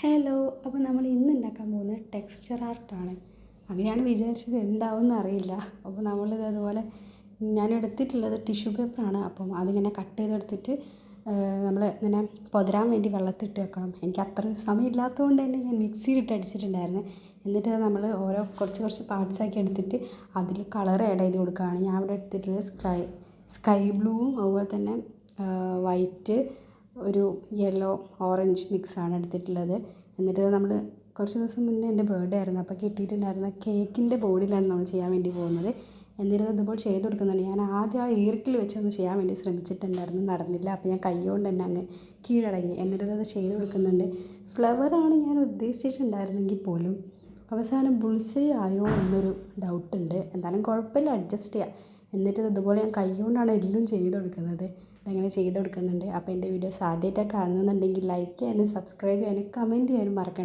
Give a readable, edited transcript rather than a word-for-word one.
Hello. അപ്പോൾ നമ്മൾ ഇന്ന് ഉണ്ടാക്കാൻ പോകുന്നത് ടെക്സ്ചർ ആർട്ടാണ്. അങ്ങനെയാണ് വിചാരിച്ചത്, എന്താവുമെന്ന് അറിയില്ല. അപ്പോൾ നമ്മളിത് അതുപോലെ ഞാൻ എടുത്തിട്ടുള്ളത് ടിഷ്യൂ പേപ്പറാണ്. അപ്പം അതിങ്ങനെ കട്ട് ചെയ്തെടുത്തിട്ട് നമ്മൾ ഇങ്ങനെ പൊതിരാൻ വേണ്ടി വെള്ളത്തിട്ട് വെക്കണം. എനിക്ക് അത്ര സമയമില്ലാത്തതുകൊണ്ട് തന്നെ ഞാൻ മിക്സിയിലിട്ട് അടിച്ചിട്ടുണ്ടായിരുന്നു. എന്നിട്ട് നമ്മൾ ഓരോ കുറച്ച് പാർട്സാക്കി എടുത്തിട്ട് അതിൽ കളർ ആഡ് ചെയ്ത് കൊടുക്കുകയാണ്. ഞാൻ ഇവിടെ എടുത്തിട്ടുള്ളത് സ്കൈ ബ്ലൂവും അതുപോലെ തന്നെ വൈറ്റ്, ഒരു യെല്ലോ ഓറഞ്ച് മിക്സാണ് എടുത്തിട്ടുള്ളത്. എന്നിട്ട് നമ്മൾ കുറച്ച് ദിവസം മുന്നേ എൻ്റെ ബർത്ത്ഡേ ആയിരുന്നു. അപ്പോൾ കിട്ടിയിട്ടുണ്ടായിരുന്ന കേക്കിൻ്റെ ബോർഡിലാണ് നമ്മൾ ചെയ്യാൻ വേണ്ടി പോകുന്നത്. എന്നിട്ട് ഇതുപോലെ ചെയ്ത് കൊടുക്കുന്നുണ്ട്. ഞാൻ ആദ്യം ആ ഈർക്കിൽ വെച്ചൊന്ന് ചെയ്യാൻ വേണ്ടി ശ്രമിച്ചിട്ടുണ്ടായിരുന്നു, നടന്നില്ല. അപ്പോൾ ഞാൻ കൈ കൊണ്ട് തന്നെ അങ്ങ് കീഴടങ്ങി. എന്നിട്ട് അത് ചെയ്ത് കൊടുക്കുന്നുണ്ട്. ഫ്ലവറാണ് ഞാൻ ഉദ്ദേശിച്ചിട്ടുണ്ടായിരുന്നെങ്കിൽ പോലും അവസാനം ബുൾസൈ ആയോ എന്നൊരു ഡൗട്ടുണ്ട്. എന്തായാലും കുഴപ്പമില്ല, അഡ്ജസ്റ്റ് ചെയ്യാം. എന്നിട്ട് ഇതുപോലെ ഞാൻ കൈ കൊണ്ടാണ് എല്ലാം ചെയ്ത് കൊടുക്കുന്നത്. അങ്ങനെ ചെയ്ത് കൊടുക്കുന്നുണ്ട്. അപ്പോൾ എൻ്റെ വീഡിയോസ് ആദ്യമായിട്ടൊക്കെ കാണുന്നുണ്ടെങ്കിൽ ലൈക്ക് ചെയ്യാനും സബ്സ്ക്രൈബ് ചെയ്യാനും കമൻറ്റ് ചെയ്യാനും മറക്കണ്ട.